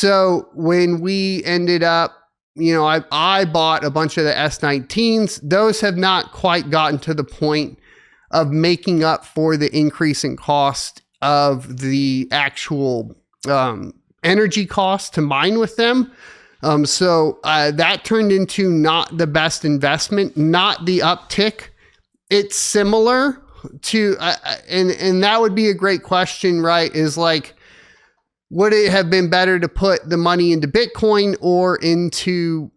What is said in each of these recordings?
So when we ended up, I bought a bunch of the S19s. Those have not quite gotten to the point of making up for the increase in cost of the actual energy cost to mine with them. So that turned into not the best investment, not the uptick. It's similar to, and that would be a great question, right? Is like, would it have been better to put the money into Bitcoin or into,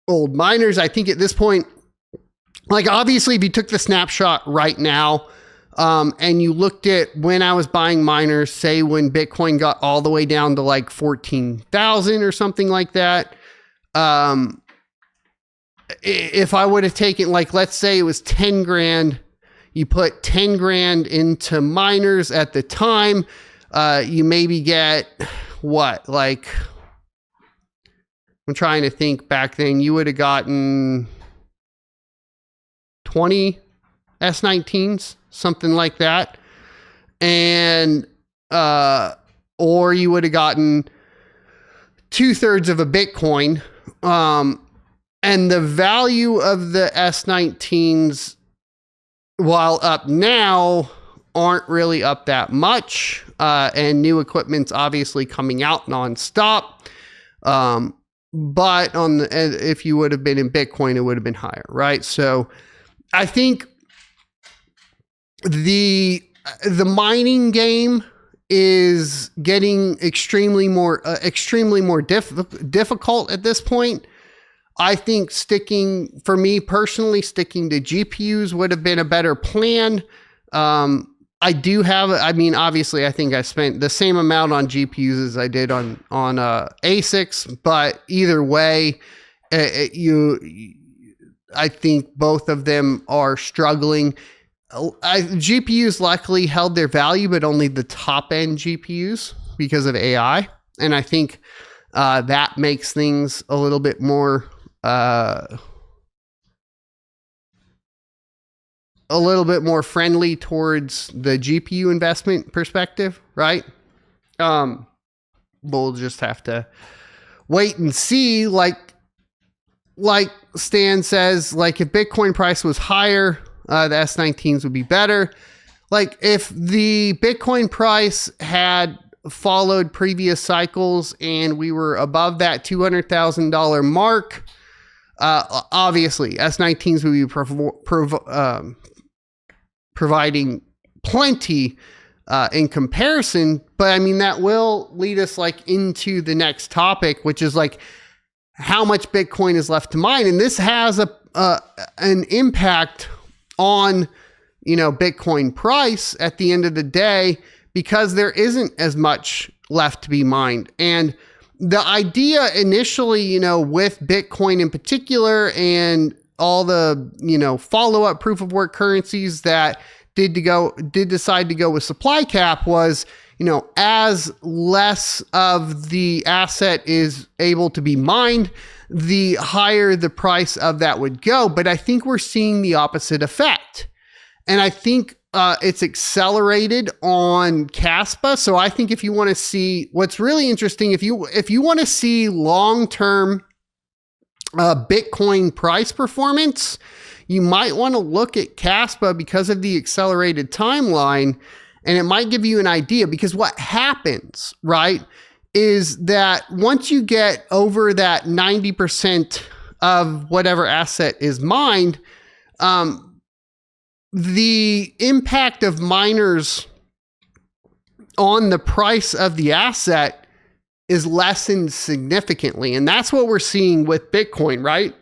old miners? I think at this point, like obviously if you took the snapshot right now, and you looked at when I was buying miners, say when Bitcoin got all the way down to like 14,000 or something like that. If I would have taken, like, let's say it was 10 grand, you put 10 grand into miners at the time, you maybe get what? Like, I'm trying to think back then, you would have gotten 20 S19s, something like that. And, or you would have gotten 2/3 of a Bitcoin. And the value of the S19s, while up now, aren't really up that much. And new equipment's obviously coming out nonstop. But if you would have been in Bitcoin, it would have been higher, right? So I think the mining game is getting extremely more difficult at this point. I think for me personally, sticking to GPUs would have been a better plan. Obviously I think I spent the same amount on GPUs as I did on ASICs, but either way, I think both of them are struggling. GPUs luckily held their value, but only the top end GPUs because of AI. And I think that makes things a little bit more friendly towards the GPU investment perspective, right? We'll just have to wait and see. Like Stan says, like if Bitcoin price was higher, the S19s would be better. Like if the Bitcoin price had followed previous cycles and we were above that $200,000 mark, obviously S19s would be providing plenty in comparison. But I mean, that will lead us like into the next topic, which is like how much Bitcoin is left to mine. And this has an impact on, Bitcoin price at the end of the day, because there isn't as much left to be mined. And the idea initially, with Bitcoin in particular and all the, follow-up proof of work currencies that did decide to go with supply cap was, as less of the asset is able to be mined, the higher the price of that would go. But I think we're seeing the opposite effect. And I think it's accelerated on kaspa. So I think if you want to see what's really interesting, if you want to see long-term Bitcoin price performance, you might want to look at kaspa because of the accelerated timeline. And it might give you an idea, because what happens, right, is that once you get over that 90% of whatever asset is mined, the impact of miners on the price of the asset is lessened significantly. And that's what we're seeing with Bitcoin, right?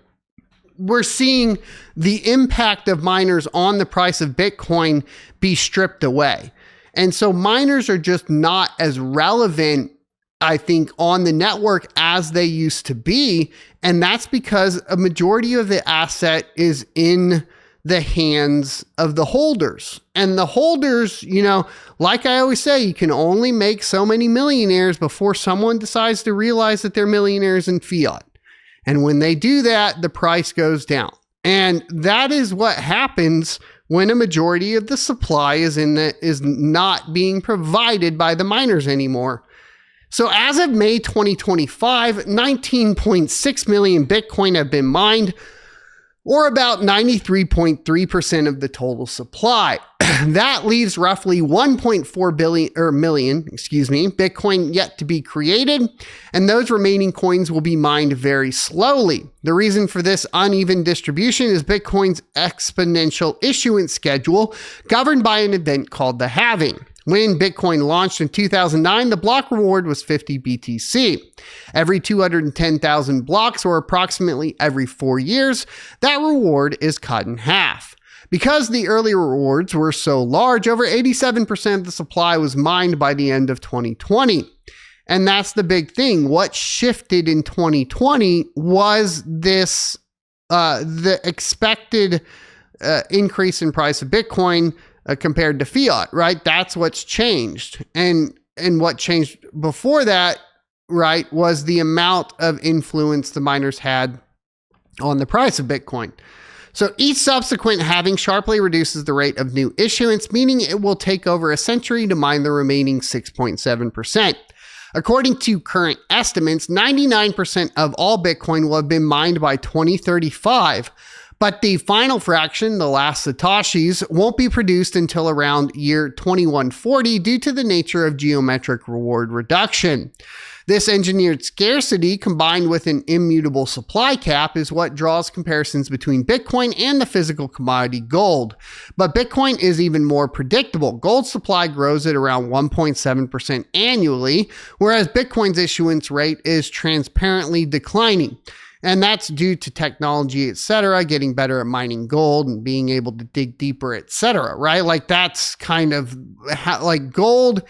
We're seeing the impact of miners on the price of Bitcoin be stripped away. And so miners are just not as relevant, I think, on the network as they used to be. And that's because a majority of the asset is in the hands of the holders. And the holders, like I always say, you can only make so many millionaires before someone decides to realize that they're millionaires in fiat. And when they do that, the price goes down. And that is what happens when a majority of the supply is not being provided by the miners anymore. So as of May 2025, 19.6 million Bitcoin have been mined, or about 93.3% of the total supply. That leaves roughly 1.4 million Bitcoin yet to be created, and those remaining coins will be mined very slowly. The reason for this uneven distribution is Bitcoin's exponential issuance schedule, governed by an event called the halving. When Bitcoin launched in 2009, the block reward was 50 BTC. Every 210,000 blocks, or approximately every 4 years, that reward is cut in half. Because the early rewards were so large, over 87% of the supply was mined by the end of 2020. And that's the big thing. What shifted in 2020 was this, the expected increase in price of Bitcoin compared to fiat, right? That's what's changed. And what changed before that, right, was the amount of influence the miners had on the price of Bitcoin. So each subsequent halving sharply reduces the rate of new issuance, meaning it will take over a century to mine the remaining 6.7%. According to current estimates, 99% of all Bitcoin will have been mined by 2035, but the final fraction, the last Satoshis, won't be produced until around year 2140 due to the nature of geometric reward reduction. This engineered scarcity, combined with an immutable supply cap, is what draws comparisons between Bitcoin and the physical commodity gold. But Bitcoin is even more predictable. Gold supply grows at around 1.7% annually, whereas Bitcoin's issuance rate is transparently declining. And that's due to technology, etc., getting better at mining gold and being able to dig deeper, etc., right? Like that's kind of like gold.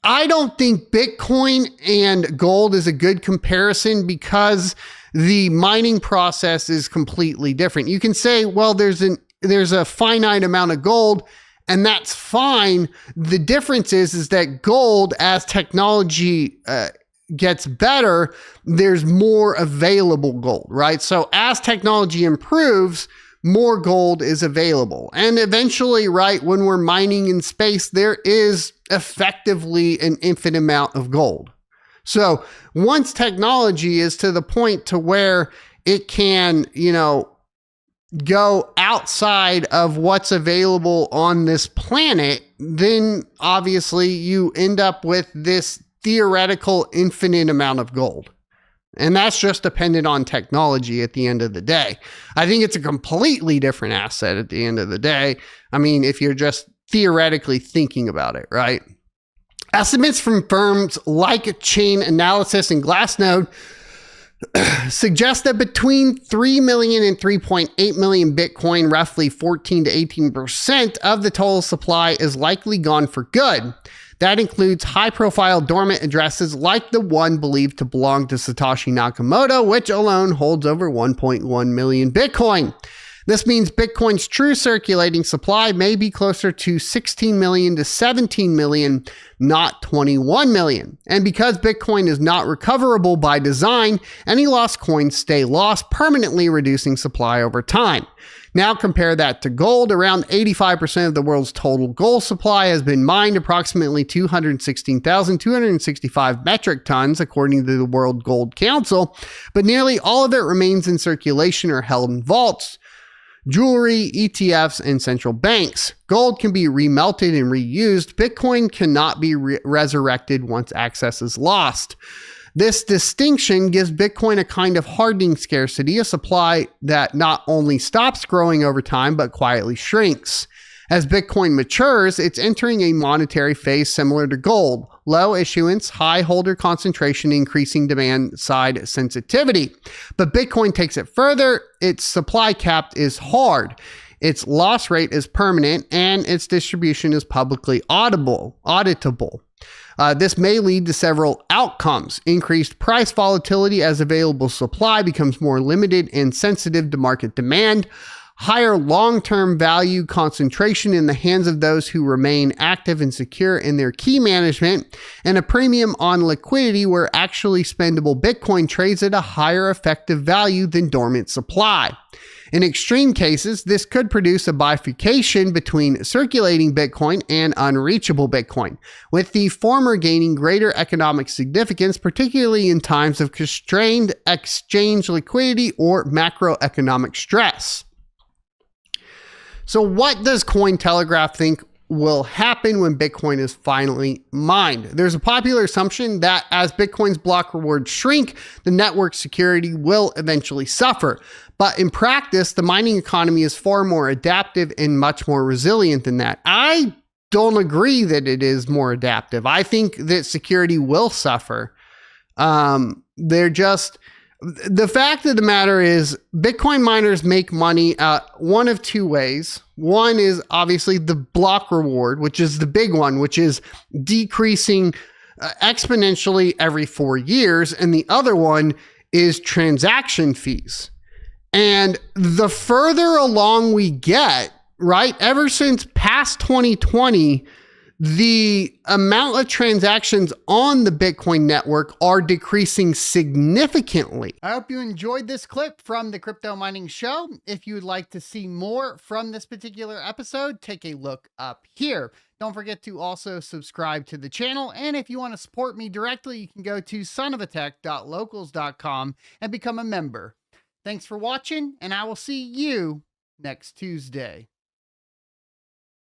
I don't think Bitcoin and gold is a good comparison because the mining process is completely different. You can say, well, there's a finite amount of gold, and that's fine. The difference is that gold, as technology gets better, there's more available gold, right? So as technology improves, more gold is available. And eventually, right, when we're mining in space, there is effectively an infinite amount of gold. So once technology is to the point to where it can, go outside of what's available on this planet, then obviously you end up with this theoretical infinite amount of gold. And that's just dependent on technology at the end of the day. I think it's a completely different asset at the end of the day. I mean, if you're just theoretically thinking about it, right? Estimates from firms like Chain Analysis and Glassnode suggest that between 3 million and 3.8 million Bitcoin, roughly 14 to 18% of the total supply, is likely gone for good. That includes high-profile dormant addresses like the one believed to belong to Satoshi Nakamoto, which alone holds over 1.1 million Bitcoin. This means Bitcoin's true circulating supply may be closer to 16 million to 17 million, not 21 million. And because Bitcoin is not recoverable by design, any lost coins stay lost, permanently reducing supply over time. Now compare that to gold. Around 85% of the world's total gold supply has been mined, approximately 216,265 metric tons, according to the World Gold Council, but nearly all of it remains in circulation or held in vaults, jewelry, ETFs, and central banks. Gold can be remelted and reused. Bitcoin cannot be resurrected once access is lost. This distinction gives Bitcoin a kind of hardening scarcity, a supply that not only stops growing over time, but quietly shrinks. As Bitcoin matures, it's entering a monetary phase similar to gold. Low issuance, high holder concentration, increasing demand side sensitivity. But Bitcoin takes it further. Its supply cap is hard. Its loss rate is permanent, and its distribution is publicly auditable. This may lead to several outcomes: increased price volatility as available supply becomes more limited and sensitive to market demand, higher long-term value concentration in the hands of those who remain active and secure in their key management, and a premium on liquidity where actually spendable Bitcoin trades at a higher effective value than dormant supply. In extreme cases, this could produce a bifurcation between circulating Bitcoin and unreachable Bitcoin, with the former gaining greater economic significance, particularly in times of constrained exchange liquidity or macroeconomic stress. So what does Cointelegraph think will happen when Bitcoin is finally mined? There's a popular assumption that as Bitcoin's block rewards shrink, the network security will eventually suffer. But in practice, the mining economy is far more adaptive and much more resilient than that. I don't agree that it is more adaptive. I think that security will suffer. The fact of the matter is Bitcoin miners make money one of two ways. One is obviously the block reward, which is the big one, which is decreasing exponentially every 4 years. And the other one is transaction fees. And the further along we get, right, ever since past 2020, the amount of transactions on the Bitcoin network are decreasing significantly. I hope you enjoyed this clip from the Crypto Mining Show. If you would like to see more from this particular episode, take a look up here. Don't forget to also subscribe to the channel. And if you want to support me directly, you can go to sonofatech.locals.com and become a member. Thanks for watching, and I will see you next Tuesday.